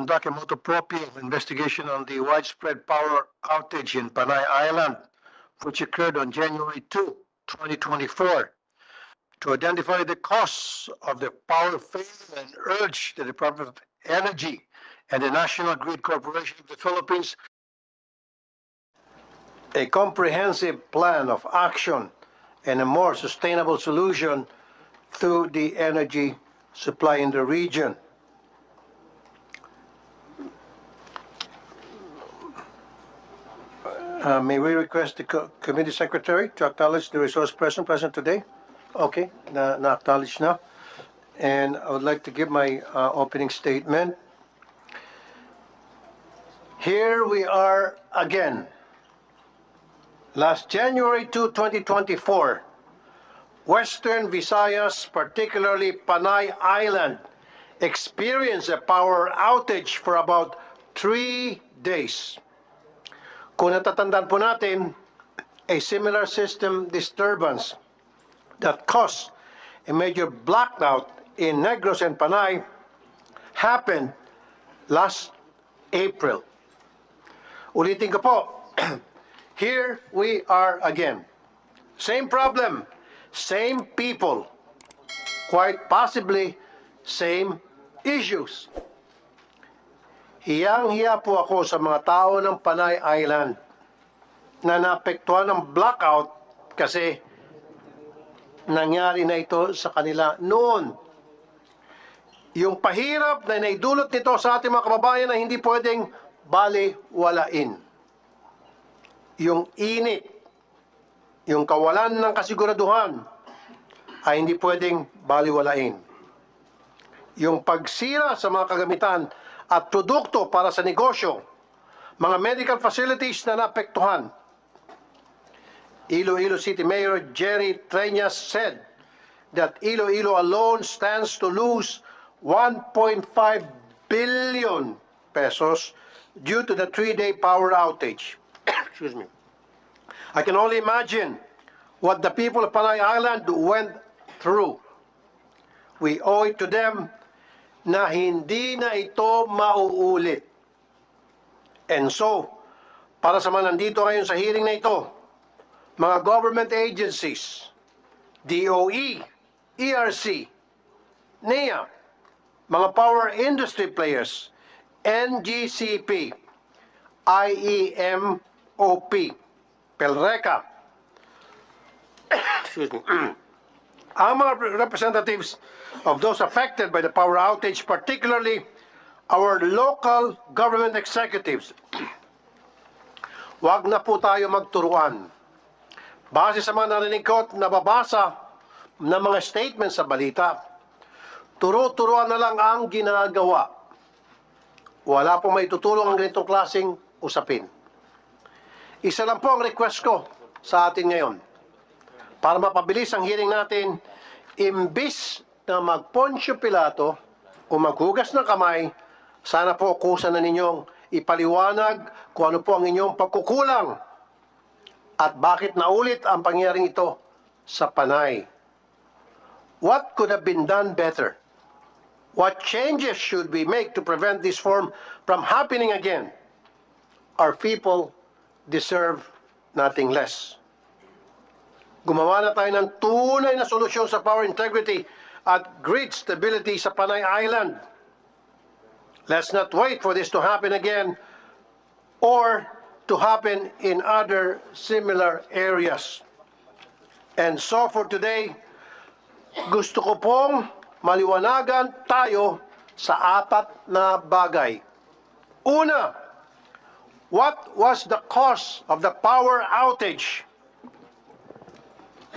conduct a motu proprio investigation on the widespread power outage in Panay Island, which occurred on January 2, 2024, to identify the cause of the power failure and urge the Department of Energy and the National Grid Corporation of the Philippines a comprehensive plan of action and a more sustainable solution through the energy supply in the region. May we request the committee secretary to acknowledge the resource person present today? Okay, na-acknowledge na. And I would like to give my opening statement. Here we are again. Last January 2, 2024, Western Visayas, particularly Panay Island, experienced a power outage for about 3 days. Kung natatandaan po natin, a similar system disturbance that caused a major blackout in Negros and Panay happened last April. Ulitin ko po, here we are again. Same problem, same people, quite possibly same issues. Hiyang-hiya po ako sa mga tao ng Panay Island na naapektuhan ng blackout kasi nangyari na ito sa kanila noon. Yung pahirap na naidulot nito sa ating mga kababayan na hindi pwedeng baliwalain. Yung init, yung kawalan ng kasiguraduhan ay hindi pwedeng baliwalain. Yung pagsira sa mga kagamitan at produkto para sa negosyo, mga medical facilities na naapektuhan. Iloilo City Mayor Jerry Treñas said that Iloilo alone stands to lose 1.5 billion pesos due to the 3-day power outage. Excuse me. I can only imagine what the people of Panay Island went through. We owe it to them na hindi na ito mauulit. And so, para sa mga nandito ngayon sa hearing na ito, mga government agencies, DOE, ERC, NEA, mga power industry players, NGCP, IEMOP, PELRECA, excuse me, ang mga representatives of those affected by the power outage, particularly our local government executives. Huwag na po tayo magturuan. Base sa mga narinig ko at nababasa na mga statements sa balita, turo-turuan na lang ang ginagawa. Wala pong maitutulong ang ganitong klaseng usapin. Isa lang po ang request ko sa atin ngayon. Para mapabilis ang hearing natin, imbis na mag-Poncio Pilato o maghugas ng kamay, sana po kusa na ninyong ipaliwanag kung ano po ang inyong pagkukulang at bakit naulit ang pangyayaring ito sa Panay. What could have been done better? What changes should we make to prevent this from happening again? Our people deserve nothing less. Gumawa na tayo ng tunay na solusyon sa power integrity at grid stability sa Panay Island. Let's not wait for this to happen again or to happen in other similar areas. And so for today, gusto ko pong maliwanagan tayo sa 4 na bagay. Una, what was the cause of the power outage?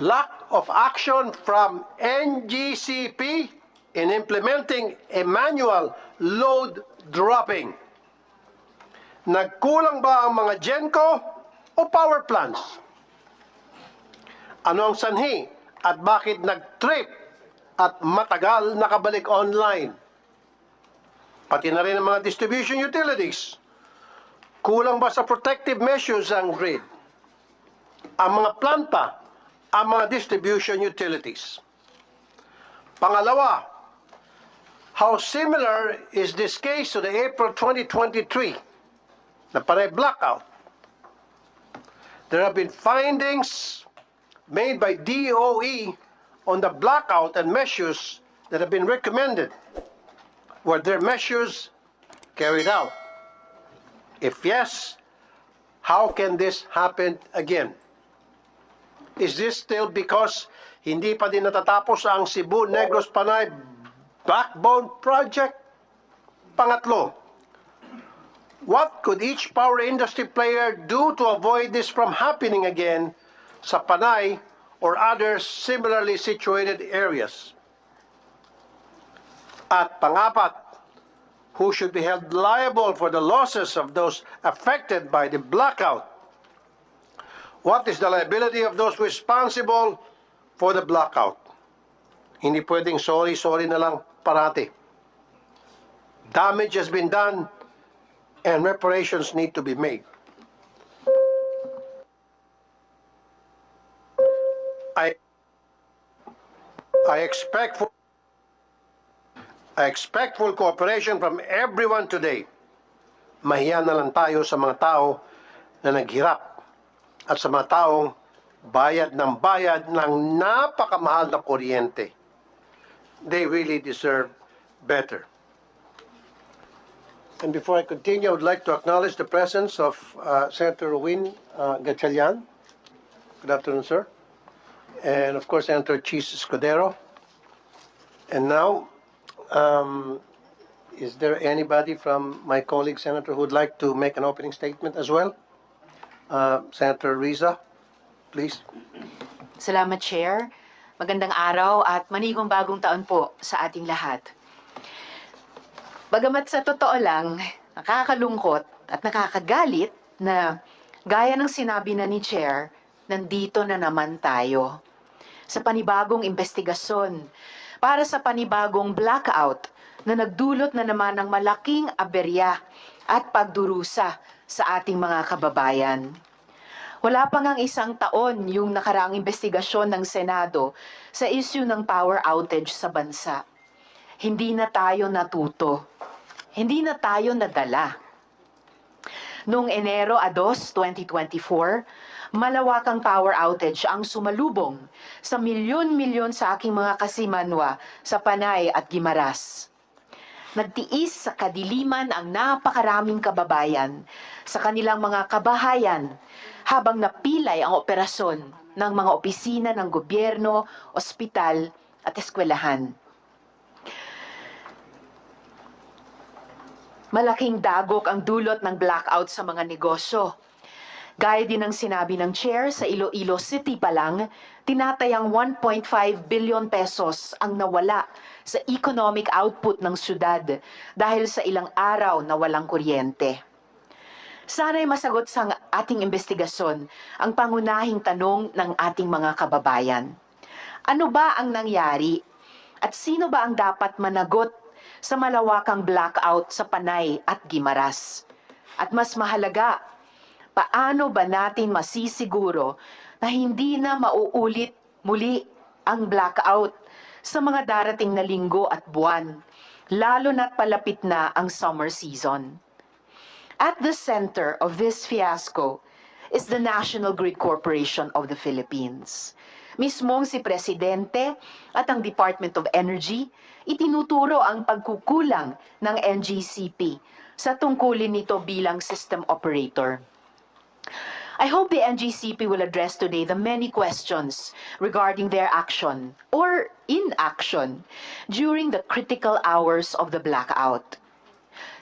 Lack of action from NGCP in implementing a manual load dropping. Nagkulang ba ang mga GENCO o power plants? Ano ang sanhi at bakit nag-trip at matagal nakabalik online? Pati na rin ang mga distribution utilities. Kulang ba sa protective measures ang grid? Ang mga planta, ang mga distribution utilities. Pangalawa, How similar is this case to the April 2023 na Panay blackout? There have been findings made by DOE on the blackout and measures that have been recommended. Were there measures carried out? If yes, how can this happen again? Is this still because hindi pa din natatapos ang Cebu Negros Panay Backbone Project? Pangatlo, what could each power industry player do to avoid this from happening again sa Panay or other similarly situated areas? At pangapat, who should be held liable for the losses of those affected by the blackout? What is the liability of those responsible for the blackout? Hindi pwedeng sorry na lang parati. Damage has been done and reparations need to be made. I expect full cooperation from everyone today. Mahiya na lang tayo sa mga tao na naghirap at sa mga taong bayad ng napakamahal na kuryente. They really deserve better. And before I continue, I would like to acknowledge the presence of Senator Ruin Gatchalian. Good afternoon, sir. And of course, Senator Chis Escudero. And now, is there anybody from my colleague, Senator, who would like to make an opening statement as well? Senator Riza, please. Salamat, Chair. Magandang araw at manigong bagong taon po sa ating lahat. Bagamat sa totoo lang, nakakalungkot at nakakagalit na gaya ng sinabi na ni Chair, nandito na naman tayo sa panibagong investigasyon para sa panibagong blackout na nagdulot na naman ng malaking aberya at pagdurusa sa ating mga kababayan. Wala pa ngang isang taon yung nakaraang investigasyon ng Senado sa issue ng power outage sa bansa. Hindi na tayo natuto. Hindi na tayo nadala. Noong Enero 2, 2024, malawakang power outage ang sumalubong sa milyon-milyon sa aking mga kasimanwa sa Panay at Guimaras. Nagtiis sa kadiliman ang napakaraming kababayan sa kanilang mga kabahayan habang napilay ang operasyon ng mga opisina ng gobyerno, ospital at eskwelahan. Malaking dagok ang dulot ng blackout sa mga negosyo. Gaya din ng sinabi ng Chair, sa Iloilo City pa lang, tinatayang 1.5 billion pesos ang nawala sa economic output ng syudad dahil sa ilang araw na walang kuryente. Sana'y masagot sa ating investigasyon ang pangunahing tanong ng ating mga kababayan. Ano ba ang nangyari? At sino ba ang dapat managot sa malawakang blackout sa Panay at Guimaras? At mas mahalaga, paano ba natin masisiguro na hindi na mauulit muli ang blackout sa mga darating na linggo at buwan, lalo na't palapit na ang summer season? At the center of this fiasco is the National Grid Corporation of the Philippines. Mismong si Presidente at ang Department of Energy itinuturo ang pagkukulang ng NGCP sa tungkulin nito bilang system operator. I hope the NGCP will address today the many questions regarding their action or inaction during the critical hours of the blackout.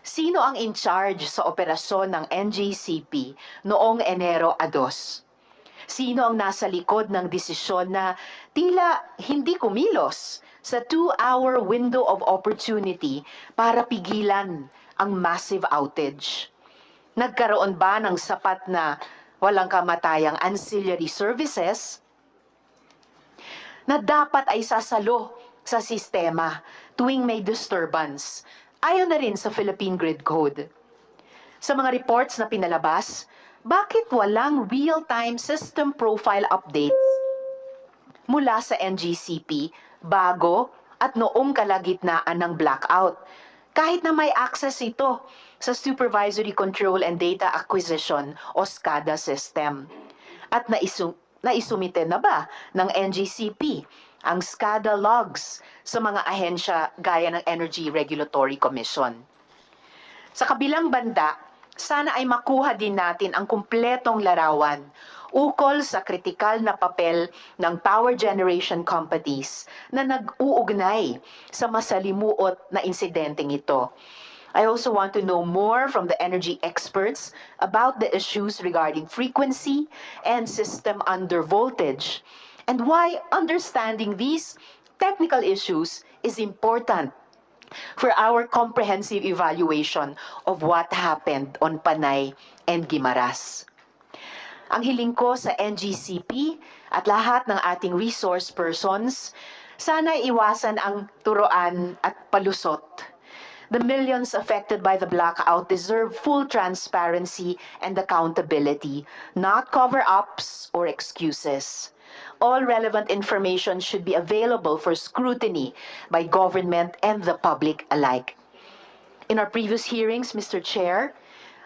Sino ang in charge sa operasyon ng NGCP noong Enero 2? Sino ang nasa likod ng desisyon na tila hindi kumilos sa 2-hour window of opportunity para pigilan ang massive outage? Nagkaroon ba ng sapat na walang kamatayang ancillary services na dapat ay sasalo sa sistema tuwing may disturbance, ayon na rin sa Philippine Grid Code? Sa mga reports na pinalabas, bakit walang real-time system profile updates mula sa NGCP bago at noong kalagitnaan ng blackout, kahit na may access ito sa Supervisory Control and Data Acquisition o SCADA system. At naisumite na ba ng NGCP ang SCADA logs sa mga ahensya gaya ng Energy Regulatory Commission? Sa kabilang banda, sana ay makuha din natin ang kumpletong larawan ukol sa kritikal na papel ng power generation companies na nag-uugnay sa masalimuot na insidenteng ito. I also want to know more from the energy experts about the issues regarding frequency and system under voltage and why understanding these technical issues is important for our comprehensive evaluation of what happened on Panay and Guimaras. Ang hiling ko sa NGCP at lahat ng ating resource persons, sana iwasan ang turuan at palusot. The millions affected by the blackout deserve full transparency and accountability, not cover-ups or excuses. All relevant information should be available for scrutiny by government and the public alike. In our previous hearings, Mr. Chair,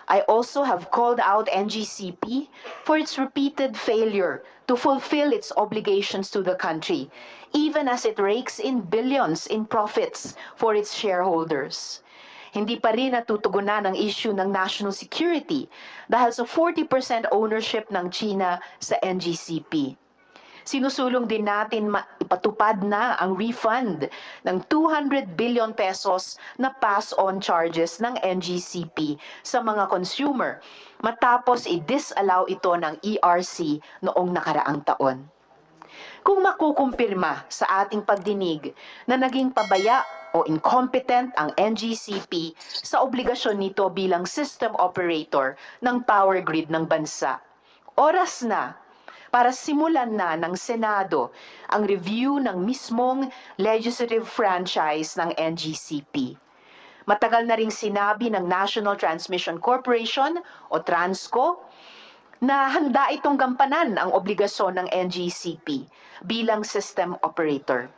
I also have called out NGCP for its repeated failure to fulfill its obligations to the country, even as it rakes in billions in profits for its shareholders. Hindi pa rin natutugunan ang issue ng national security dahil sa 40% ownership ng China sa NGCP. Sinusulong din natin ipatupad na ang refund ng 200 billion pesos na pass-on charges ng NGCP sa mga consumer matapos i-disallow ito ng ERC noong nakaraang taon. Kung makukumpirma sa ating pagdinig na naging pabaya o incompetent ang NGCP sa obligasyon nito bilang system operator ng power grid ng bansa, oras na para simulan na ng Senado ang review ng mismong legislative franchise ng NGCP. Matagal na ring sinabi ng National Transmission Corporation o TRANSCO na handa itong gampanan ang obligasyon ng NGCP bilang system operator.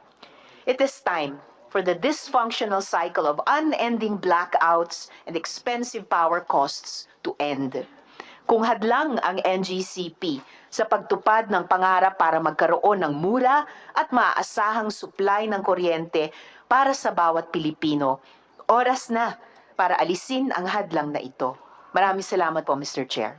It is time for the dysfunctional cycle of unending blackouts and expensive power costs to end. Kung hadlang ang NGCP sa pagtupad ng pangarap para magkaroon ng mura at maaasahang supply ng kuryente para sa bawat Pilipino, oras na para alisin ang hadlang na ito. Maraming salamat po, Mr. Chair.